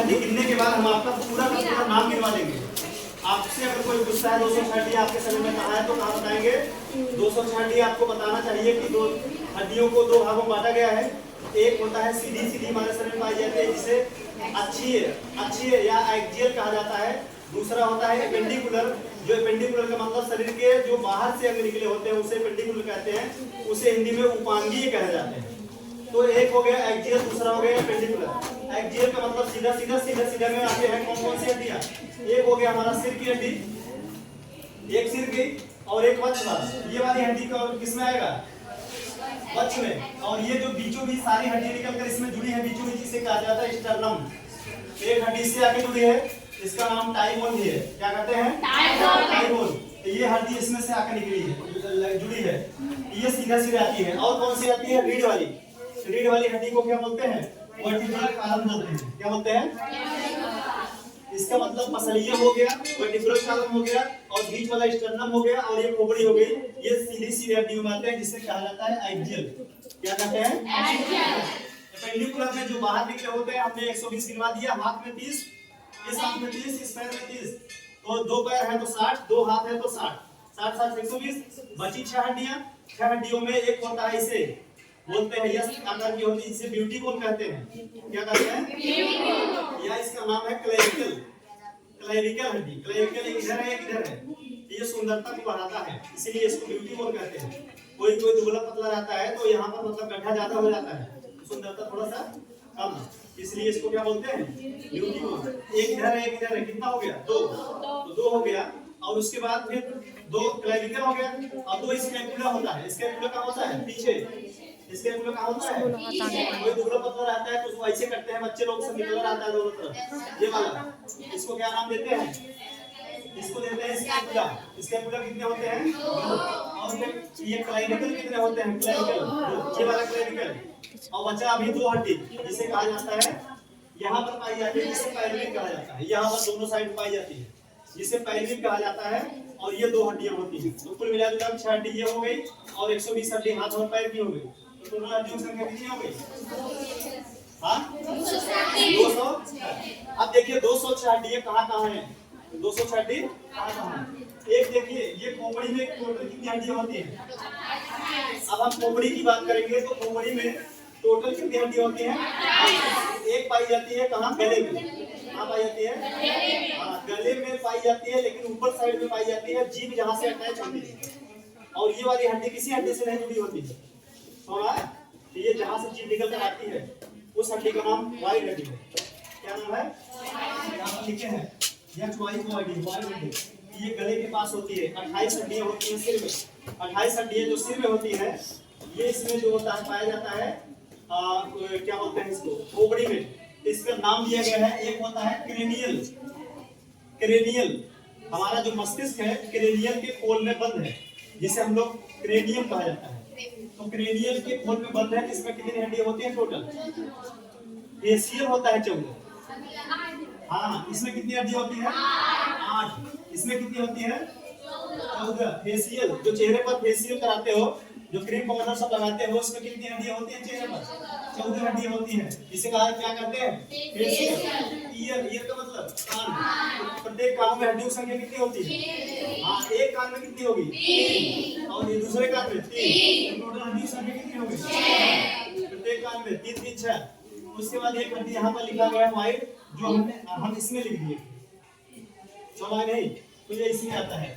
हड्डी गिनने के बाद हम आपका पूरा का पूरा नाम गिनवा देंगे। आपसे अगर कोई पूछता है 206 हड्डी आपके शरीर में कहाँ है तो कहाँ बताएंगे? 206 हड्डी आपको बताना चाहिए कि दो हड्डियों को दो भागों में बांटा गया है। एक होता है सीधी हमारे शरीर में पाई जाती है जिसे अक्षीय या एक्सियल कहा जाता है। दूसरा होता है एपेंडिकुलर, जो एपेंडिकुलर का मतलब शरीर के जो बाहर से अंग निकले होते हैं उसे एपेंडिकुलर कहते हैं, उसे हिंदी में उपांगीय कहे जाते हैं। तो एक हो गया एक्सियल, दूसरा हो गया एपेंडिकुलर। एक्सियल का मतलब सीधा में आते हैं कौन सी हड्डियां? एक हो गया हमारा सिर की हड्डी, एक सिर की और एक वक्ष में। ये वाली हड्डी का किसमें आएगा? वक्ष में। और ये जो बीचों बीच सारी हड्डी निकलकर इसमें जुड़ी है बीचों बीच, इसे कहा जाता है स्टर्नम। एक हड्डी से आके जुड़ी है, इसका नाम टाइबोन भी है। क्या कहते हैं? टाइबोन। ये हड्डी इसमें से आकर निकली है, जुड़ी है, ये सीधा आती है। और कौन सी आती है? रीढ़ वाली हड्डी को क्या बोलते हैं? वर्टिब्रल कॉलम बोलते हैं। क्या बोलते हैं? इसका मतलब मसलिया हो गया, वर्टिब्रल कॉलम हो गया और बीच वाला स्टर्नम हो गया और ये खोपड़ी हो गई। ये सीधी हड्डी में आते हैं जिसे कहा जाता है एक्सियल। क्या कहते हैं? एक्सियल। एपेंडिकुलर में जो बाहर निकले होते हैं हमने 120 गिनवा दिया। हाथ में 30, इस हाथ में 30, इस पैर में 30, तो दो पैर है तो 60, दो हाथ है तो 60, 120। बची 6 हड्डियां। 6 हड्डियों में एक होता है इसे बोलते हैं यस आकार की होती है, इसे ब्यूटी बोन कहते हैं। क्या कहते हैं? ब्यूटी। या इसका नाम है क्लेविकल हड्डी। क्लेविकल इधर है, इधर है। ये सुंदरता को बढ़ाता है, इसीलिए इसको ब्यूटी बोन कहते हैं। कोई दुबला पतला रहता है तो यहाँ पर मतलब गड्ढा ज्यादा हो जाता है, सुंदरता थोड़ा सा कम, इसलिए इसको क्या बोलते हैं? Beauty bone. एक इधर है, एक इधर है। कितना हो गया? 2। तो 2 हो गया। और उसके बाद फिर 2 क्लेविकल हो गया और 2 स्कैपुला होता है। स्कैपुला कहाँ होता है? पीछे। स्कैपुला कहाँ होता है? कोई दुबला पतला रहता है तो उसको ऐसे करते हैं, बच्चे लोग सब निकल रहता है दोनों तरफ, ये वाला। इसको क्या नाम देते हैं? इसको देते हैं स्कैपुला। स्कैपुला कितने होते हैं? 2। और ये क्लेविकल कितने होते हैं? क्लेविकल, ये वाला क्लेविकल। और बचा अभी 2 हड्डी, जिसे कहा जाता है यहाँ पर पाई जाती है, जिसे पैल्विक कहा जाता है। यहाँ पर दोनों साइड पाई जाती है, जिसे पैल्विक कहा जाता है। और ये 2 हड्डियां होती हैं। तो कुल मिलाकर 6 हड्डी ये हो गई और 120 हड्डी हाथ और पैर की हो गई। तो टोटल हड्डियों की संख्या कितनी हो गई? हाँ, 200। अब देखिए 206 हड्डियां कहाँ हैं? 206 हड्डी कहाँ हैं? एक देखिए, ये खोपड़ी में टोटल कितनी हड्डियां होती हैं? अब हम खोपड़ी की बात करेंगे तो खोपड़ी में टोटल कितनी हड्डियां होती हैं? एक पाई जाती है कहाँ? गले में। कहाँ पाई जाती है? हाँ, गले में पाई जाती है, लेकिन ऊपर साइड में पाई जाती है, जीभ जहाँ से अटैच होती है। और ये वाली हड्डी किसी हड्डी से नहीं जुड़ी होती है, सुना है? तो ये जहाँ से जीभ निकल कर आती है उस हड्डी का नाम वाइड हड्डी है। क्या नाम है? यहाँ पर लिखे हैं वाइड हड्डी। ये गले के पास होती है। 28 हड्डियां होती हैं सिर में। 28 हड्डियां जो सिर में होती है, ये इसमें जो होता है पाया जाता है क्या बोलते हैं इसको? खोपड़ी में। इसका नाम दिया गया है, एक होता है क्रेनियल। हमारा जो मस्तिष्क है क्रेनियल के खोल में बंद है, जिसे हम लोग क्रेनियम कहा जाता है। तो क्रेनियल के खोल में बंद है, इसमें कितनी हड्डियां होती हैं टोटल? फेशियल होता है 14। हाँ, इसमें कितनी हड्डियां होती है? 8। इसमें कितनी होती है? 14। फेशियल, जो चेहरे पर फेशियल कराते हो, जो क्रीम पाउडर सब लगाते हो, उसमें कितनी हड्डियां होती हैं चेहरे पर? 14 हड्डियां होती हैं। इसे कहा क्या कहते हैं? फेशियल। ईयर का मतलब कान। प्रत्येक कान में हड्डियों की संख्या कितनी होती है? हाँ, एक कान में कितनी होगी? 3। और ये दूसरे कान में 3। टोटल हड्डियों की संख्या कितनी होगी? 6। प्रत्येक कान में 3 3 6। उसके बाद एक हड्डी यहाँ पर लिखा गया है वाइड, जो हम इसमें लिख दिए। समझ नहीं? तो ये इसमें आता है।